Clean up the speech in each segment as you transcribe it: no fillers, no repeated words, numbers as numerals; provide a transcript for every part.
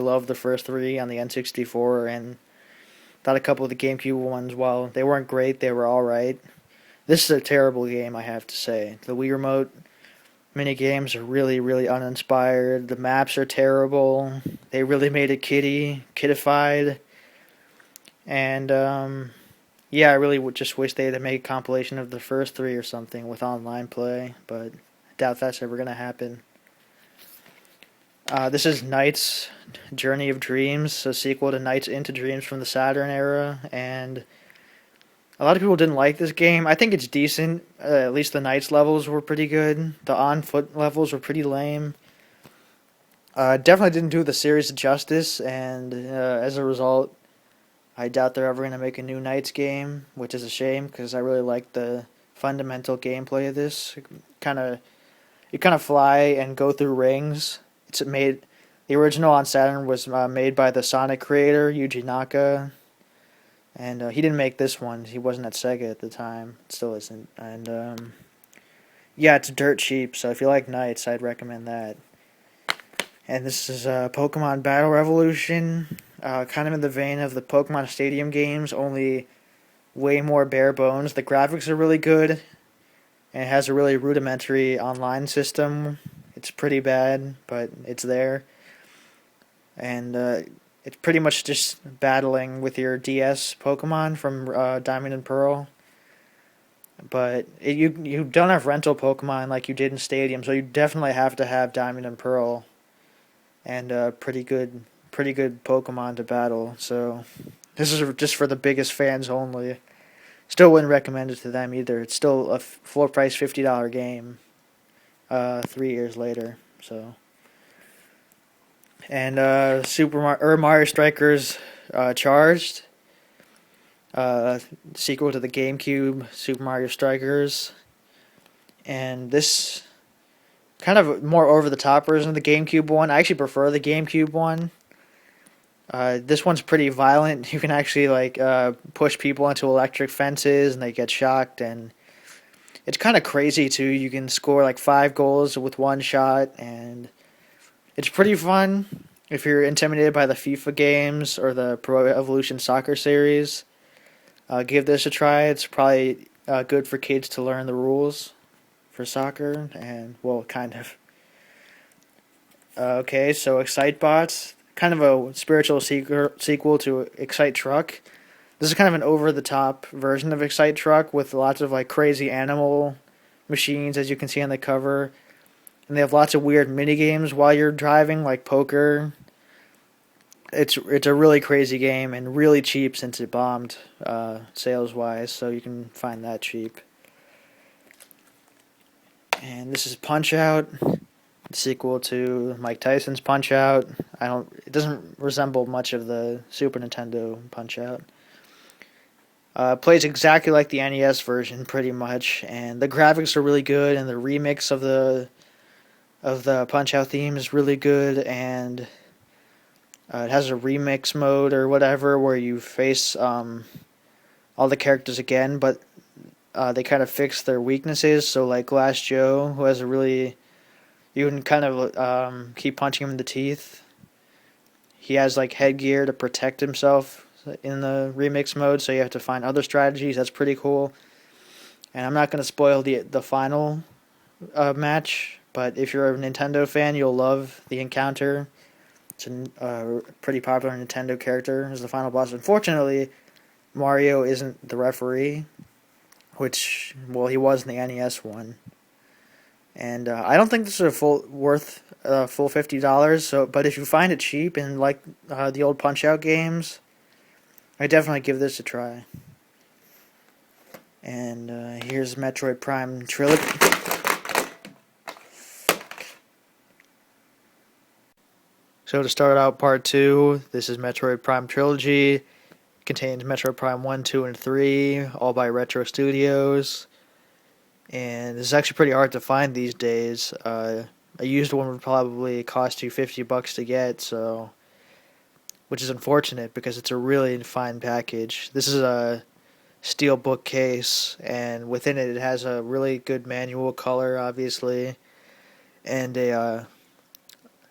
I love the first three on the N64, and thought a couple of the GameCube ones, while they weren't great, they were alright. This is a terrible game, I have to say. The Wii Remote mini games are really, really uninspired. The maps are terrible. They really made it kiddified. And, yeah, I really would just wish they had made a compilation of the first three or something with online play, but I doubt that's ever going to happen. This is Knight's Journey of Dreams, a sequel to Knight's Into Dreams from the Saturn era, and a lot of people didn't like this game. I think it's decent. At least the Knights levels were pretty good. The on-foot levels were pretty lame. Definitely didn't do the series justice, and as a result, I doubt they're ever going to make a new Knights game, which is a shame because I really like the fundamental gameplay of this. You kind of fly and go through rings. The original on Saturn was made by the Sonic creator Yuji Naka, and he didn't make this one. He wasn't at Sega at the time. Still isn't. And yeah, it's dirt cheap. So if you like Knights, I'd recommend that. And this is Pokemon Battle Revolution, kind of in the vein of the Pokemon Stadium games, only way more bare bones. The graphics are really good, and it has a really rudimentary online system. It's pretty bad, but it's there. And it's pretty much just battling with your DS Pokemon from Diamond and Pearl. But you don't have rental Pokemon like you did in Stadium, so you definitely have to have Diamond and Pearl and pretty good Pokemon to battle. So this is just for the biggest fans only. Still wouldn't recommend it to them either. It's still a full price $50 game. 3 years later, so. And Mario Strikers Charged, sequel to the GameCube Super Mario Strikers, and this kind of more over the top version of the GameCube one. I actually prefer the GameCube one. This one's pretty violent. You can actually push people into electric fences and they get shocked, and it's kind of crazy too. You can score like 5 goals with one shot, and it's pretty fun if you're intimidated by the FIFA games or the Pro Evolution Soccer series. Give this a try. It's probably good for kids to learn the rules for soccer, and well, kind of. Okay, so Excitebots, kind of a spiritual sequel to Excite Truck. This is kind of an over-the-top version of Excite Truck with lots of crazy animal machines, as you can see on the cover. And they have lots of weird mini-games while you're driving, like poker. It's a really crazy game and really cheap since it bombed sales-wise, so you can find that cheap. And this is Punch-Out, sequel to Mike Tyson's Punch-Out. It doesn't resemble much of the Super Nintendo Punch-Out. Plays exactly like the NES version, pretty much, and the graphics are really good, and the remix of the Punch-Out theme is really good, and it has a remix mode or whatever where you face all the characters again, but they kind of fix their weaknesses. So like Glass Joe, who has you can kind of keep punching him in the teeth. He has headgear to protect himself in the remix mode, so you have to find other strategies. That's pretty cool. And I'm not going to spoil the final match, but if you're a Nintendo fan, you'll love the encounter. It's a pretty popular Nintendo character as the final boss. Unfortunately, Mario isn't the referee, which, well, he was in the NES one. And I don't think this is worth full $50. So, but if you find it cheap and like the old Punch-Out games, I definitely give this a try. And here's Metroid Prime Trilogy. So to start out part 2, this is Metroid Prime Trilogy. It contains Metroid Prime 1, 2, and 3, all by Retro Studios. And this is actually pretty hard to find these days. A used one would probably cost you $50 to get, so which is unfortunate because it's a really fine package. This is a steel bookcase, and within it has a really good manual color, obviously, and a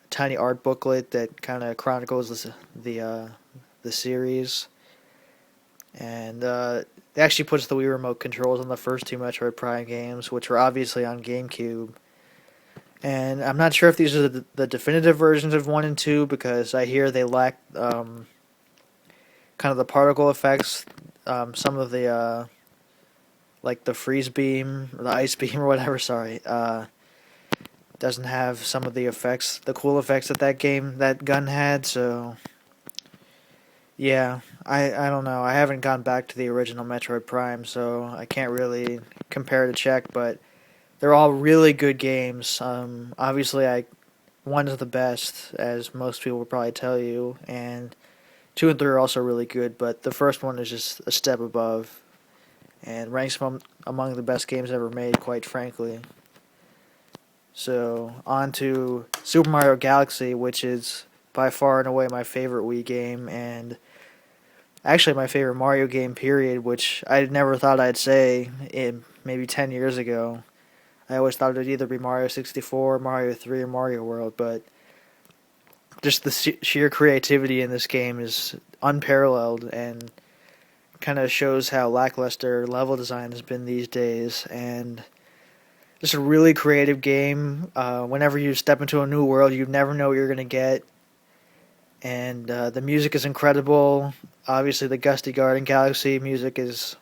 tiny art booklet that kind of chronicles the series, and it actually puts the Wii remote controls on the first two Metroid Prime games, which were obviously on GameCube. And I'm not sure if these are the definitive versions of 1 and 2 because I hear they lack kind of the particle effects, some of the like the freeze beam or the ice beam or whatever. Sorry, doesn't have some of the effects, the cool effects that gun had. So yeah, I don't know. I haven't gone back to the original Metroid Prime, so I can't really compare to check. But they're all really good games. Obviously, one is the best, as most people will probably tell you, and 2 and 3 are also really good. But the first one is just a step above, and ranks among the best games ever made, quite frankly. So on to Super Mario Galaxy, which is by far and away my favorite Wii game, and actually my favorite Mario game, period, which I never thought I'd say maybe 10 years ago. I always thought it would either be Mario 64, Mario 3, or Mario World, but just the sheer creativity in this game is unparalleled and kind of shows how lackluster level design has been these days. And just a really creative game. Whenever you step into a new world, you never know what you're going to get. And the music is incredible. Obviously, the Gusty Garden Galaxy music is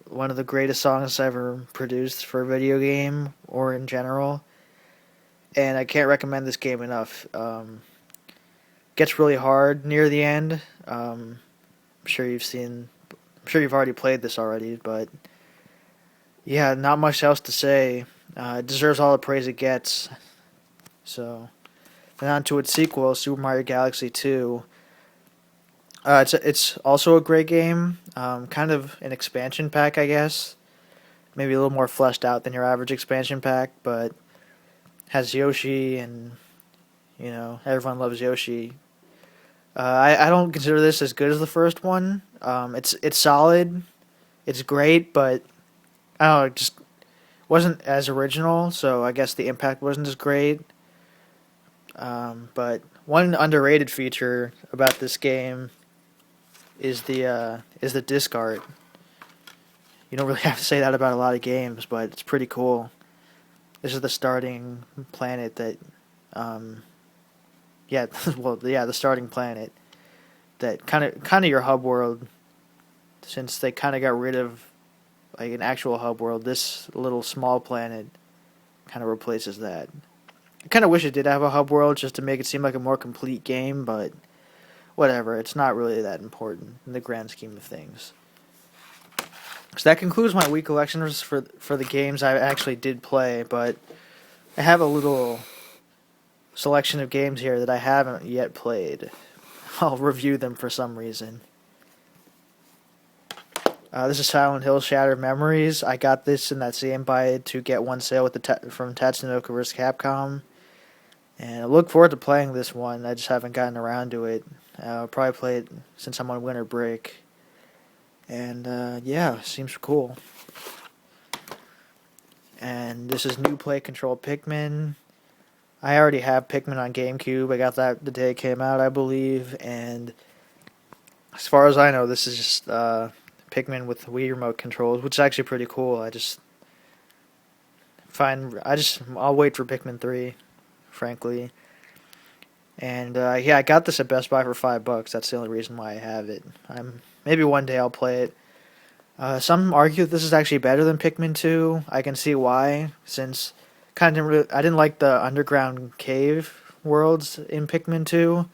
one of the greatest songs ever produced for a video game or in general. And I can't recommend this game enough. Gets really hard near the end. I'm sure you've already played this already, but yeah, not much else to say. It deserves all the praise it gets. So, then on to its sequel, Super Mario Galaxy 2. It's also a great game. Kind of an expansion pack, I guess. Maybe a little more fleshed out than your average expansion pack, but has Yoshi, and everyone loves Yoshi. I don't consider this as good as the first one. It's solid, it's great, but I don't know, it just wasn't as original. So I guess the impact wasn't as great. But one underrated feature about this game is the disc art. You don't really have to say that about a lot of games, but it's pretty cool. This is the starting planet that, the starting planet that kind of your hub world. Since they kind of got rid of like an actual hub world, this little small planet kind of replaces that. I kind of wish it did have a hub world just to make it seem like a more complete game, but whatever, it's not really that important in the grand scheme of things. So that concludes my Wii collections for the games I actually did play, but I have a little selection of games here that I haven't yet played. I'll review them for some reason. This is Silent Hill Shattered Memories. I got this in that same buy to get one sale with from Tatsunoko vs. Capcom. And I look forward to playing this one. I just haven't gotten around to it. I'll probably play it since I'm on winter break. And seems cool. And this is New Play Control Pikmin. I already have Pikmin on GameCube. I got that the day it came out, I believe. And as far as I know, this is just Pikmin with Wii remote controls, which is actually pretty cool. I'll wait for Pikmin 3, frankly. And I got this at Best Buy for $5. That's the only reason why I have it. Maybe one day I'll play it. Some argue that this is actually better than Pikmin 2. I can see why, since I didn't like the underground cave worlds in Pikmin 2,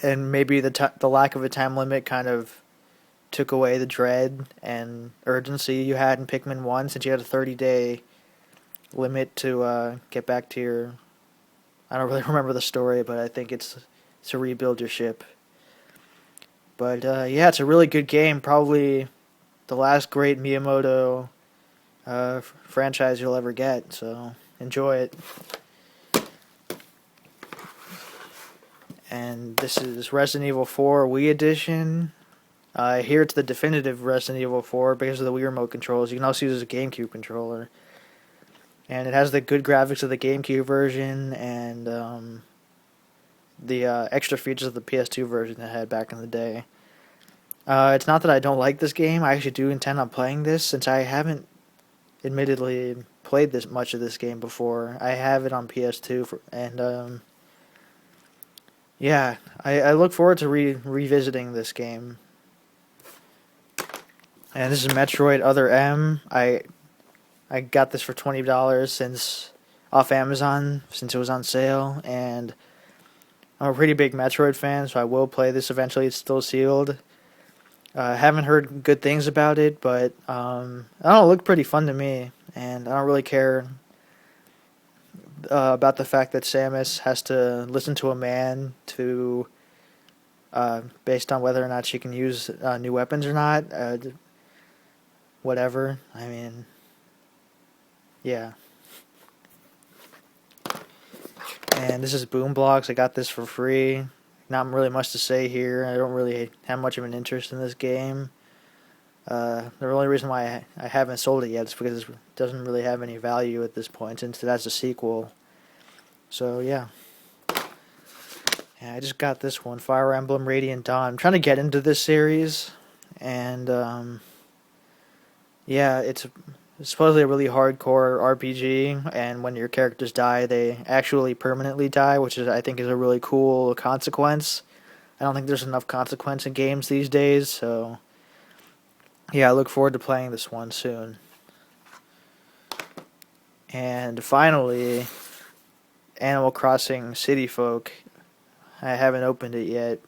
and maybe the lack of a time limit kind of took away the dread and urgency you had in Pikmin 1, since you had a 30-day limit to get back to your... I don't really remember the story, but I think it's to rebuild your ship. But it's a really good game. Probably the last great Miyamoto franchise you'll ever get. So enjoy it. And this is Resident Evil 4 Wii Edition. Here it's the definitive Resident Evil 4 because of the Wii remote controls. You can also use it as a GameCube controller. And it has the good graphics of the GameCube version, and the extra features of the PS2 version it had back in the day. It's not that I don't like this game. I actually do intend on playing this since I haven't, admittedly, played this much of this game before. I have it on PS2 and yeah, I look forward to revisiting this game. And this is Metroid Other M. I got this for $20 since off Amazon since it was on sale, and I'm a pretty big Metroid fan, so I will play this eventually. It's still sealed. Haven't heard good things about it, but I don't know, it looked pretty fun to me, and I don't really care about the fact that Samus has to listen to a man to based on whether or not she can use new weapons or not. Whatever. I mean, yeah. And this is Boom Blocks. I got this for free. Not really much to say here. I don't really have much of an interest in this game. The only reason why I haven't sold it yet is because it doesn't really have any value at this point since it has a sequel. So, yeah. Yeah, I just got this one, Fire Emblem Radiant Dawn. I'm trying to get into this series, and yeah, it's supposedly a really hardcore RPG, and when your characters die, they actually permanently die, which I think is a really cool consequence. I don't think there's enough consequence in games these days, so yeah, I look forward to playing this one soon. And finally, Animal Crossing City Folk. I haven't opened it yet.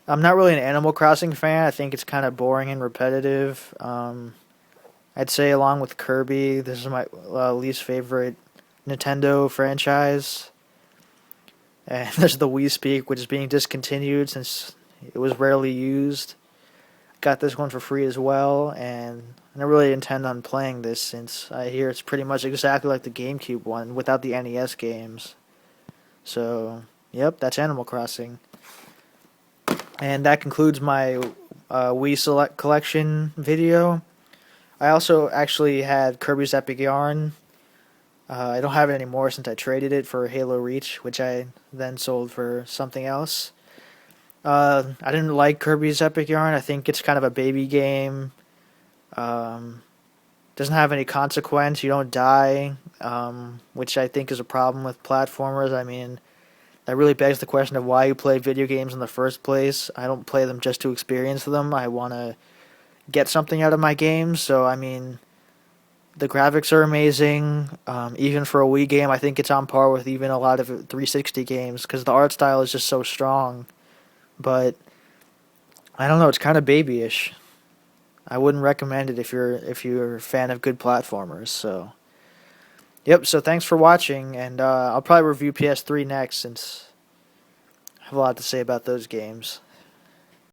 I'm not really an Animal Crossing fan. I think it's kind of boring and repetitive. I'd say along with Kirby, this is my least favorite Nintendo franchise. And there's the Wii Speak, which is being discontinued since it was rarely used. Got this one for free as well, and I don't really intend on playing this since I hear it's pretty much exactly like the GameCube one without the NES games. So, yep, that's Animal Crossing. And that concludes my Wii Collection video. I also actually had Kirby's Epic Yarn. I don't have it anymore since I traded it for Halo Reach, which I then sold for something else. I didn't like Kirby's Epic Yarn. I think it's kind of a baby game. Doesn't have any consequence. You don't die, which I think is a problem with platformers. I mean, that really begs the question of why you play video games in the first place. I don't play them just to experience them. I want to get something out of my games. So, I mean, the graphics are amazing. Even for a Wii game, I think it's on par with even a lot of 360 games because the art style is just so strong. But I don't know, it's kind of babyish. I wouldn't recommend it if you're a fan of good platformers. So, yep. So thanks for watching, and I'll probably review PS3 next since I have a lot to say about those games.